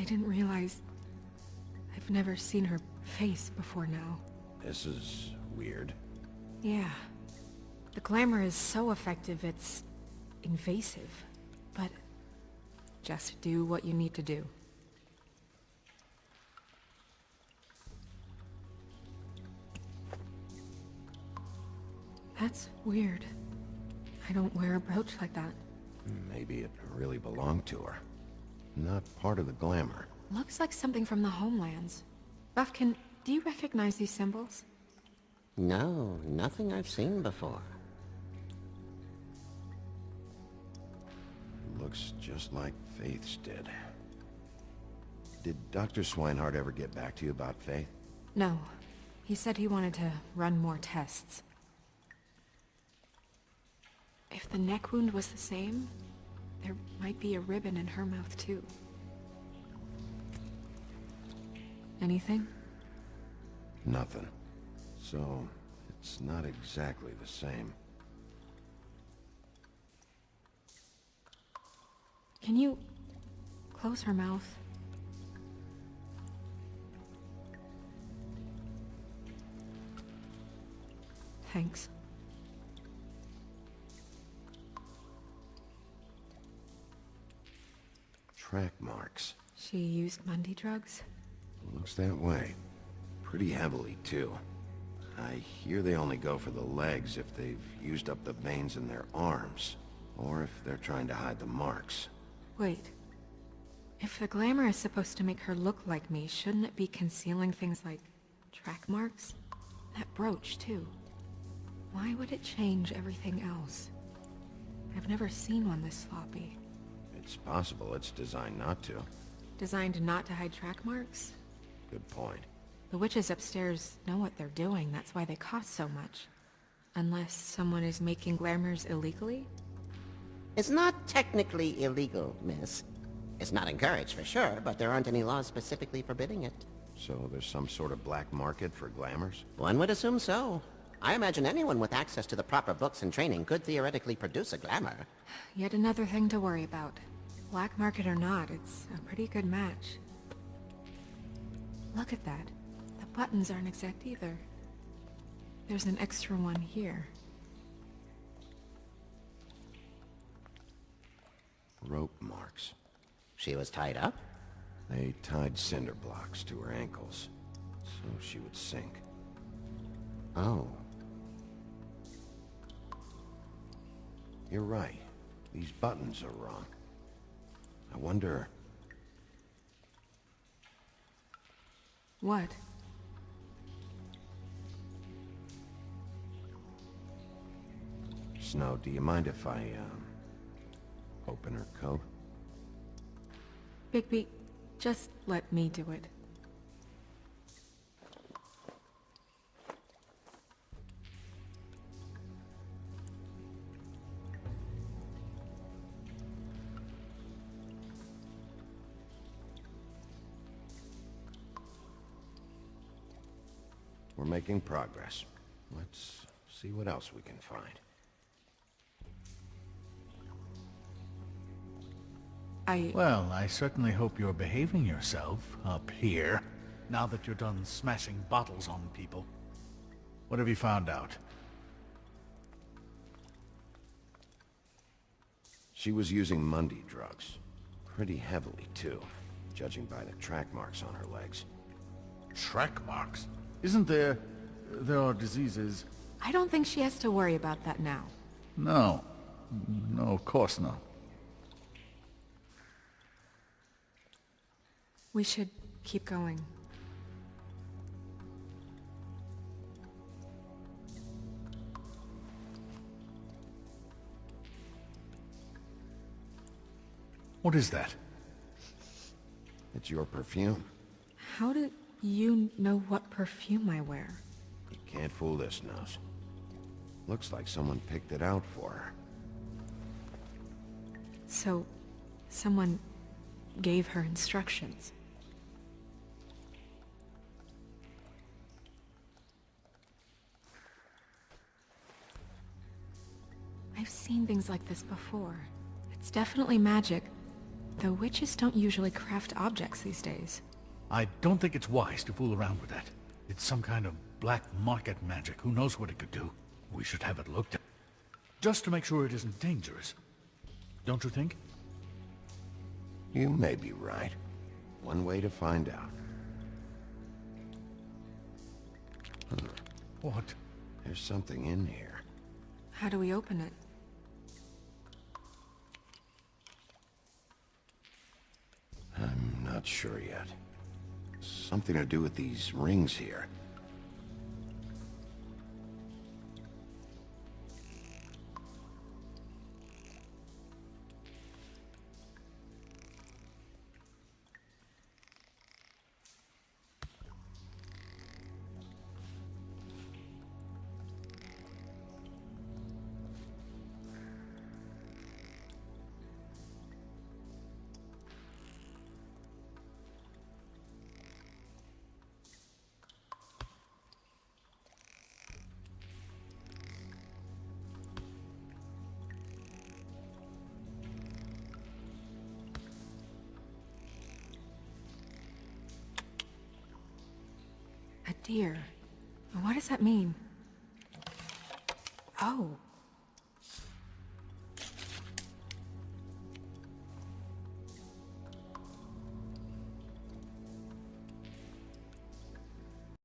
didn't realize... I've never seen her face before now. This is weird. Yeah. The glamour is so effective, it's... invasive. But... just do what you need to do. That's weird. I don't wear a brooch like that. Maybe it really belonged to her. Not part of the glamour. Looks like something from the homelands. Buffkin, do you recognize these symbols? No, nothing I've seen before. Looks just like Faith's did. Did Dr. Swinehart ever get back to you about Faith? No. He said he wanted to run more tests. If the neck wound was the same, there might be a ribbon in her mouth too. Anything? Nothing. So, it's not exactly the same. Can you close her mouth? Thanks. Track marks. She used Mundy drugs? Looks that way. Pretty heavily, too. I hear they only go for the legs if they've used up the veins in their arms, or if they're trying to hide the marks. Wait. If the glamour is supposed to make her look like me, shouldn't it be concealing things like track marks? That brooch, too. Why would it change everything else? I've never seen one this sloppy. It's possible it's designed not to. Designed not to hide track marks? Good point. The witches upstairs know what they're doing, that's why they cost so much. Unless someone is making glamours illegally? It's not technically illegal, miss. It's not encouraged for sure, but there aren't any laws specifically forbidding it. So there's some sort of black market for glamours? One would assume so. I imagine anyone with access to the proper books and training could theoretically produce a glamour. Yet another thing to worry about. Black market or not, it's a pretty good match. Look at that. The buttons aren't exact either. There's an extra one here. Rope marks. She was tied up? They tied cinder blocks to her ankles, so she would sink. Oh. You're right. These buttons are wrong. I wonder... What? Snow, do you mind if I, open her coat? Bigby, just let me do it. We're making progress. Let's see what else we can find. Well, I certainly hope you're behaving yourself up here, now that you're done smashing bottles on people. What have you found out? She was using Mundy drugs. Pretty heavily, too, judging by the track marks on her legs. Track marks? Isn't there... there are diseases... I don't think she has to worry about that now. No. No, of course not. We should keep going. What is that? It's your perfume. How do you know what perfume I wear? You can't fool this nose. Looks like someone picked it out for her. So, someone gave her instructions. I've seen things like this before. It's definitely magic, The witches don't usually craft objects these days. I don't think it's wise to fool around with that. It's some kind of black market magic. Who knows what it could do? We should have it looked at. Just to make sure it isn't dangerous. Don't you think? You may be right. One way to find out. What? There's something in here. How do we open it? I'm not sure yet. Something to do with these rings here. A deer. What does that mean? Oh,